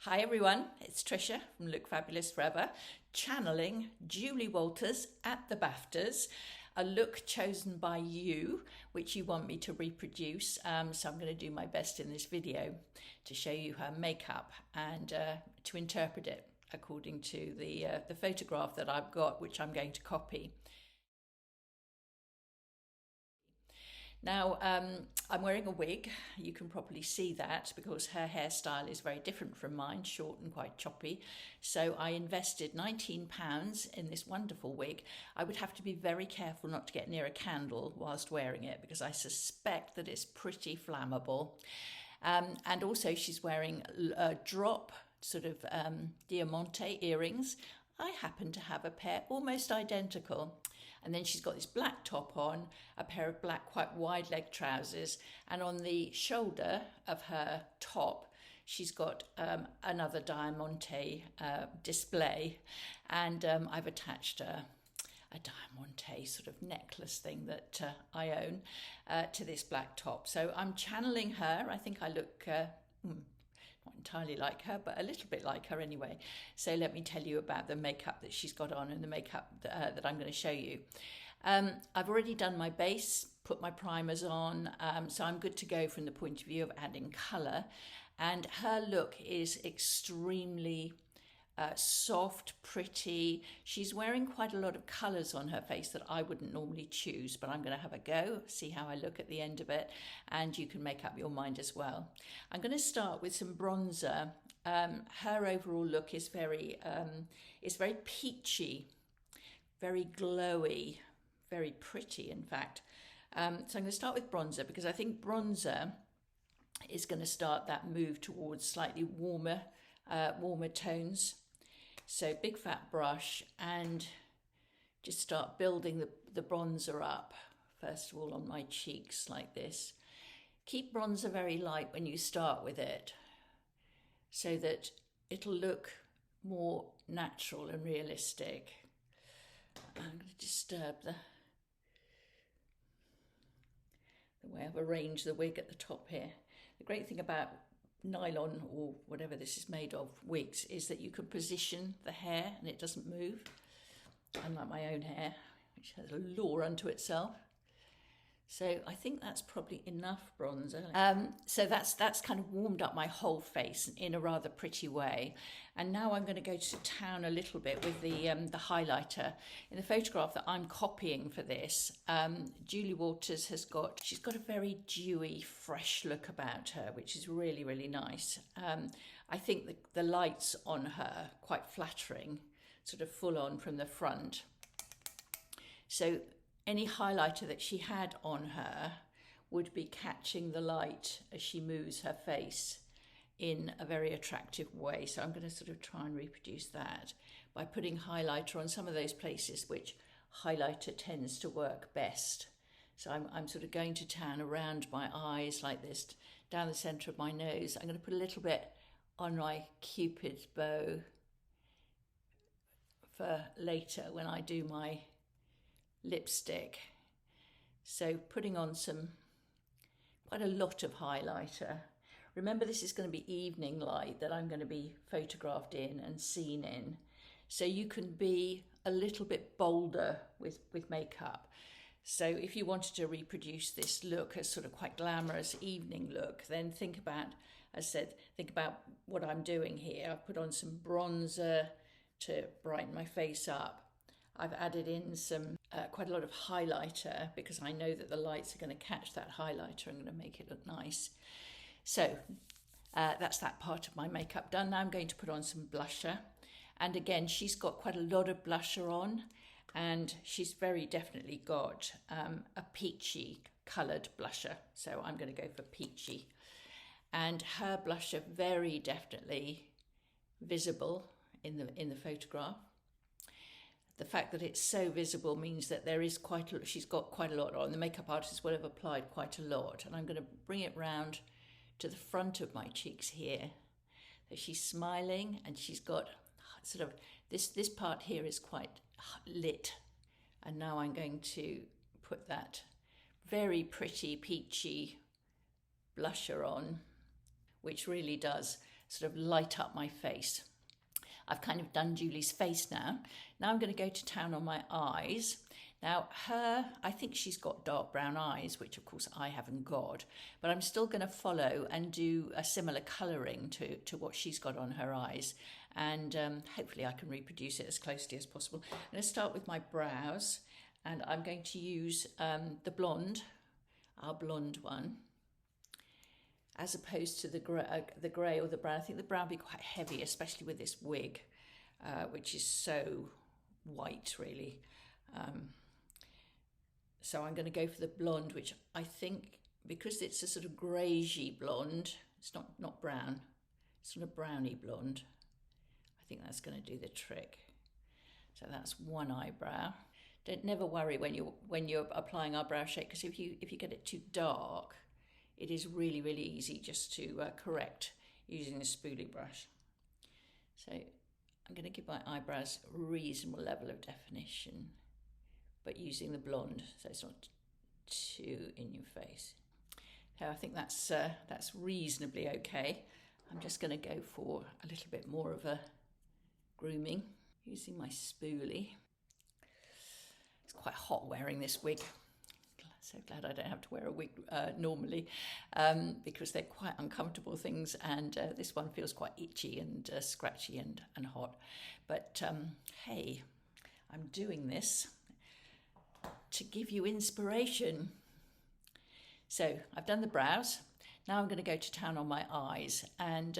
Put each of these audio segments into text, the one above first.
Hi everyone, it's Tricia from Look Fabulous Forever, channeling Julie Walters at the BAFTAs, a look chosen by you, which you want me to reproduce. So I'm going to do my best in this video to show you her makeup and to interpret it according to the photograph that I've got, which I'm going to copy. Now, I'm wearing a wig. You can probably see that because her hairstyle is very different from mine, short and quite choppy. So I invested £19 in this wonderful wig. I would have to be very careful not to get near a candle whilst wearing it because I suspect that it's pretty flammable. And also she's wearing a drop sort of diamante earrings. I happen to have a pair almost identical. And then she's got this black top on, a pair of black quite wide leg trousers, and on the shoulder of her top she's got another diamante display, and I've attached a diamante sort of necklace thing that I own to this black top. So I'm channeling her. I think I look not entirely like her, but a little bit like her anyway. So let me tell you about the makeup that she's got on and the makeup that I'm going to show you. I've already done my base, put my primers on, so I'm good to go from the point of view of adding colour. And her look is extremely soft, pretty. She's wearing quite a lot of colours on her face that I wouldn't normally choose, but I'm going to have a go, see how I look at the end of it, and you can make up your mind as well. I'm going to start with some bronzer. Her overall look is very peachy, very glowy, very pretty, in fact. So I'm going to start with bronzer because I think bronzer is going to start that move towards slightly warmer tones. So big fat brush and just start building the bronzer up, first of all on my cheeks like this. Keep bronzer very light when you start with it so that it'll look more natural and realistic. I'm going to disturb the way I've arranged the wig at the top here. The great thing about nylon or whatever this is made of wigs is that you can position the hair and it doesn't move, unlike my own hair, which has a law unto itself. So I think that's probably enough bronzer. So that's kind of warmed up my whole face in a rather pretty way. And now I'm going to go to town a little bit with the highlighter. In the photograph that I'm copying for this, Julie Walters she's got a very dewy, fresh look about her, which is really, really nice. I think the lights on her quite flattering, sort of full on from the front. So any highlighter that she had on her would be catching the light as she moves her face in a very attractive way. So I'm going to sort of try and reproduce that by putting highlighter on some of those places which highlighter tends to work best. So I'm sort of going to town around my eyes like this, down the centre of my nose. I'm going to put a little bit on my Cupid's bow for later when I do my lipstick. So putting on quite a lot of highlighter. Remember, this is going to be evening light that I'm going to be photographed in and seen in. So you can be a little bit bolder with makeup. So if you wanted to reproduce this look as sort of quite glamorous evening look, then think about, as I said, think about what I'm doing here. I've put on some bronzer to brighten my face up. I've added in quite a lot of highlighter because I know that the lights are going to catch that highlighter and going to make it look nice. So that's that part of my makeup done. Now I'm going to put on some blusher. And again, she's got quite a lot of blusher on and she's very definitely got a peachy coloured blusher. So I'm going to go for peachy. And her blusher very definitely visible in the photograph. The fact that it's so visible means that there is she's got quite a lot on. The makeup artist will have applied quite a lot. And I'm going to bring it round to the front of my cheeks here. So she's smiling and she's got sort of, this part here is quite lit. And now I'm going to put that very pretty peachy blusher on, which really does sort of light up my face. I've kind of done Julie's face now. Now I'm going to go to town on my eyes. Now I think she's got dark brown eyes, which of course I haven't got, but I'm still going to follow and do a similar colouring to what she's got on her eyes. And hopefully I can reproduce it as closely as possible. I'm going to start with my brows, and I'm going to use the blonde, our blonde one, as opposed to the grey or the brown. I think the brown will be quite heavy, especially with this wig, which is so white, really. So I'm going to go for the blonde, which I think, because it's a sort of greyish blonde, it's not brown, it's sort of browny blonde. I think that's going to do the trick. So that's one eyebrow. Never worry when you're applying our brow shape, because if you get it too dark, it is really, really easy just to correct using the spoolie brush. So I'm going to give my eyebrows a reasonable level of definition, but using the blonde, so it's not too in your face. So I think that's reasonably okay. I'm just going to go for a little bit more of a grooming using my spoolie. It's quite hot wearing this wig. So glad I don't have to wear a wig normally, because they're quite uncomfortable things, and this one feels quite itchy and scratchy and hot. But hey, I'm doing this to give you inspiration. So I've done the brows. Now I'm going to go to town on my eyes, and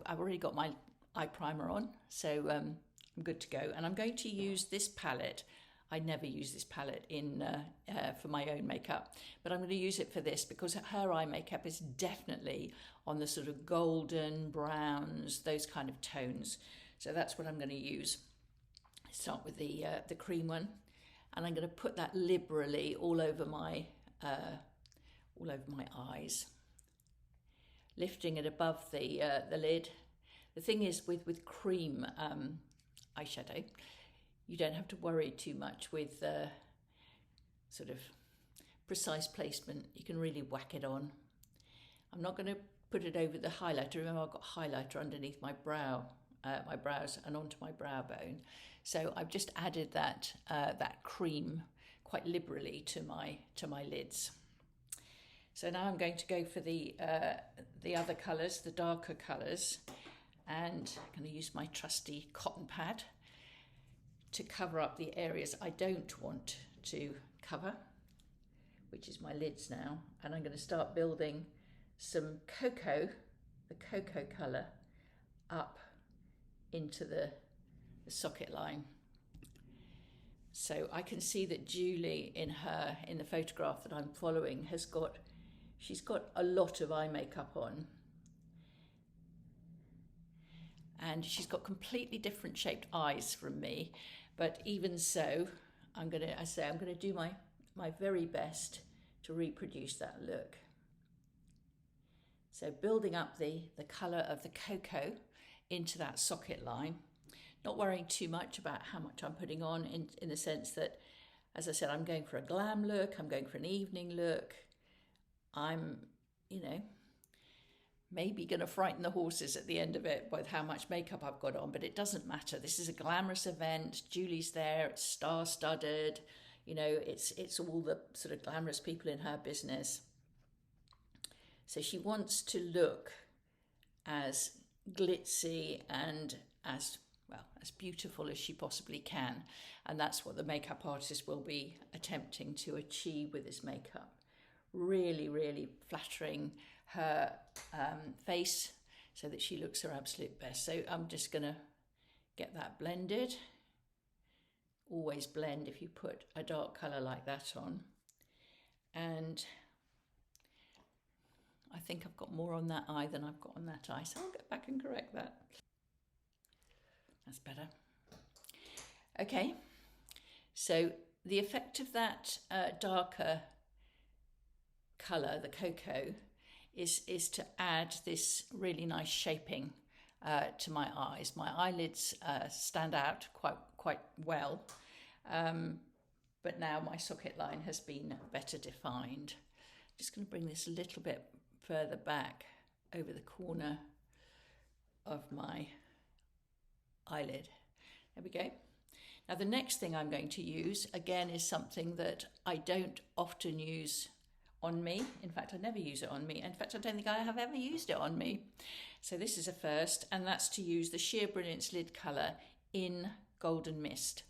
I've already got my eye primer on, so I'm good to go. And I'm going to use this palette. I never use this palette for my own makeup, but I'm going to use it for this because her eye makeup is definitely on the sort of golden browns, those kind of tones. So that's what I'm going to use. Start with the cream one, and I'm going to put that liberally all over my eyes, lifting it above the lid. The thing is with cream eyeshadow, you don't have to worry too much with sort of precise placement. You can really whack it on. I'm not going to put it over the highlighter. Remember, I've got highlighter underneath my brow, my brows, and onto my brow bone. So I've just added that cream quite liberally to my lids. So now I'm going to go for the other colours, the darker colours, and I'm going to use my trusty cotton pad to cover up the areas I don't want to cover, which is my lids now. And I'm going to start building some the cocoa colour, up into the socket line. So I can see that Julie in the photograph that I'm following she's got a lot of eye makeup on, and she's got completely different shaped eyes from me. But even so, I'm going to do my very best to reproduce that look. So building up the colour of the cocoa into that socket line, not worrying too much about how much I'm putting on in the sense that, as I said, I'm going for a glam look, I'm going for an evening look. I'm, maybe going to frighten the horses at the end of it with how much makeup I've got on, but it doesn't matter. This is a glamorous event. Julie's there. It's star-studded. It's all the sort of glamorous people in her business. So she wants to look as glitzy and as beautiful as she possibly can. And that's what the makeup artist will be attempting to achieve with this makeup. Really, really flattering her face so that she looks her absolute best. So I'm just going to get that blended. Always blend if you put a dark colour like that on. And I think I've got more on that eye than I've got on that eye, so I'll get back and correct that. That's better. Okay, so the effect of that darker colour, the cocoa, is to add this really nice shaping to my eyes. My eyelids stand out quite well, but now my socket line has been better defined. Just going to bring this a little bit further back over the corner of my eyelid. There we go. Now the next thing I'm going to use, again, is something that I don't often use on me. In fact, I never use it on me. In fact, I don't think I have ever used it on me. So this is a first, and that's to use the Sheer Brilliance lid colour in Golden Mist.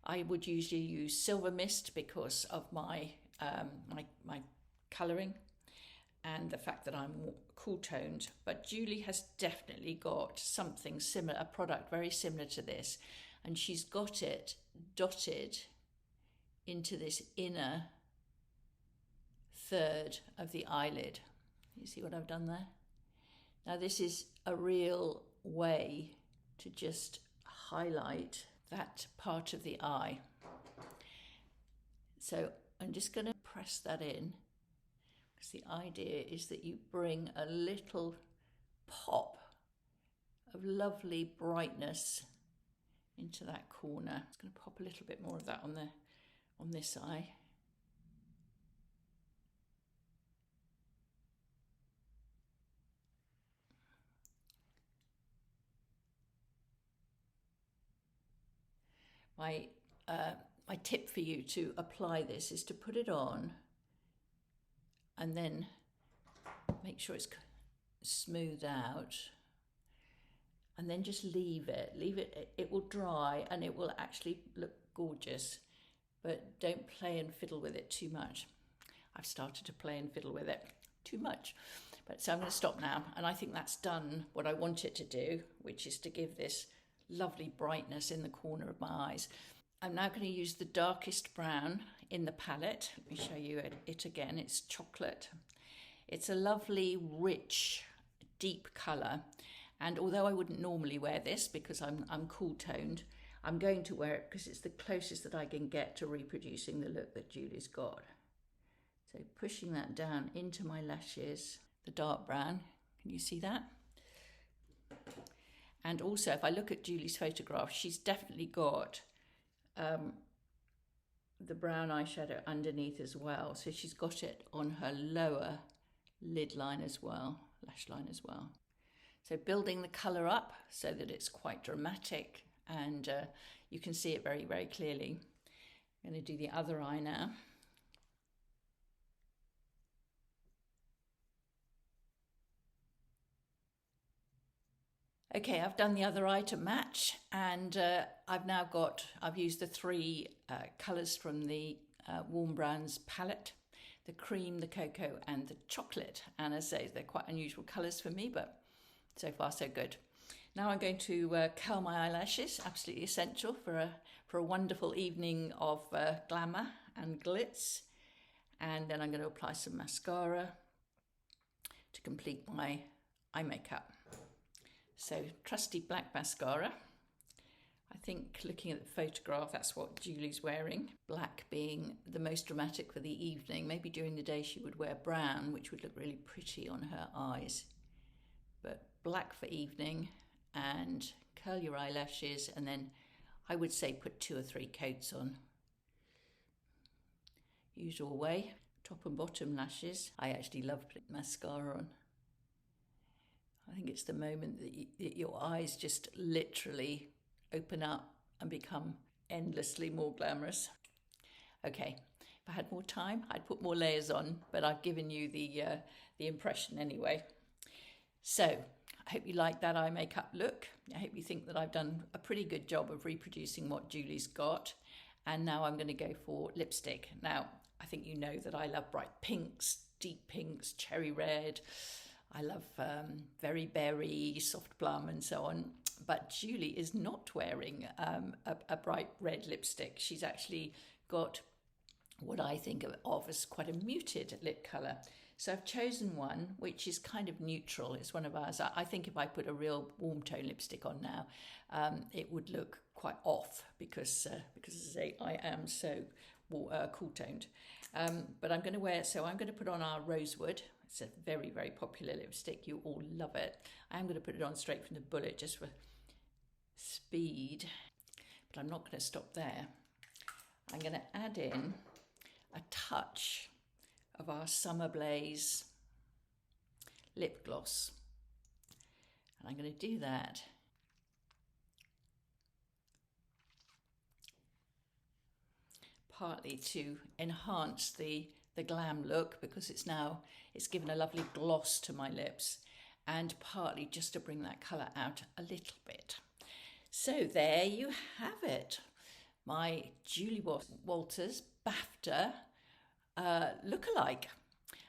I would usually use Silver Mist because of my my colouring and the fact that I'm cool toned, but Julie has definitely got something similar, a product very similar to this, and she's got it dotted into this inner third of the eyelid. You see what I've done there? Now this is a real way to just highlight that part of the eye. So I'm just going to press that in, because the idea is that you bring a little pop of lovely brightness into that corner. I'm just going to pop a little bit more of that on this eye. My tip for you to apply this is to put it on and then make sure it's smoothed out, and then just leave it. It will dry and it will actually look gorgeous, but don't play and fiddle with it too much. I've started to play and fiddle with it too much, but so I'm going to stop now, and I think that's done what I want it to do, which is to give this lovely brightness in the corner of my eyes. I'm now going to use the darkest brown in the palette. Let me show you it again. It's chocolate. It's a lovely, rich, deep colour. And although I wouldn't normally wear this because I'm cool toned, I'm going to wear it because it's the closest that I can get to reproducing the look that Julie's got. So pushing that down into my lashes, the dark brown. Can you see that? And also, if I look at Julie's photograph, she's definitely got the brown eyeshadow underneath as well. So she's got it on her lower lid line as well, lash line as well. So building the colour up so that it's quite dramatic and you can see it very, very clearly. I'm going to do the other eye now. Okay, I've done the other eye to match, and I've used the three colours from the Warm Browns palette, the cream, the cocoa and the chocolate. And as I say, they're quite unusual colours for me, but so far so good. Now I'm going to curl my eyelashes, absolutely essential for a wonderful evening of glamour and glitz. And then I'm going to apply some mascara to complete my eye makeup. So trusty black mascara. I think looking at the photograph, that's what Julie's wearing. Black being the most dramatic for the evening. Maybe during the day she would wear brown, which would look really pretty on her eyes. But black for evening, and curl your eyelashes, and then I would say put 2 or 3 coats on. Usual way, top and bottom lashes. I actually love putting mascara on. I think it's the moment that your eyes just literally open up and become endlessly more glamorous. Okay, if I had more time, I'd put more layers on, but I've given you the impression anyway. So I hope you like that eye makeup look. I hope you think that I've done a pretty good job of reproducing what Julie's got. And now I'm going to go for lipstick. Now, I think you know that I love bright pinks, deep pinks, cherry red. I love very berry, soft plum and so on. But Julie is not wearing a bright red lipstick. She's actually got what I think of as quite a muted lip colour. So I've chosen one which is kind of neutral. It's one of ours. I think if I put a real warm tone lipstick on now, it would look quite off because as I say, I am so cool toned. But I'm going to I'm going to put on our Rosewood. It's a very, very popular lipstick. You all love it. I am going to put it on straight from the bullet just for speed, but I'm not going to stop there. I'm going to add in a touch of our Summer Blaze lip gloss. And I'm going to do that partly to enhance the glam look, because it's given a lovely gloss to my lips, and partly just to bring that colour out a little bit. So there you have it, my Julie Walters BAFTA look-alike.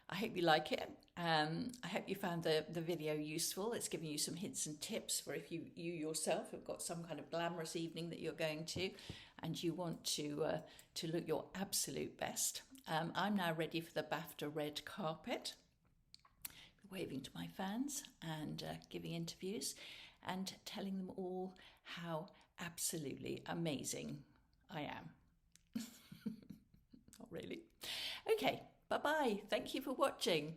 I hope you like it. I hope you found the video useful. It's giving you some hints and tips for if you yourself have got some kind of glamorous evening that you're going to and you want to look your absolute best. I'm now ready for the BAFTA red carpet, waving to my fans and giving interviews and telling them all how absolutely amazing I am. Not really. Okay, bye-bye. Thank you for watching.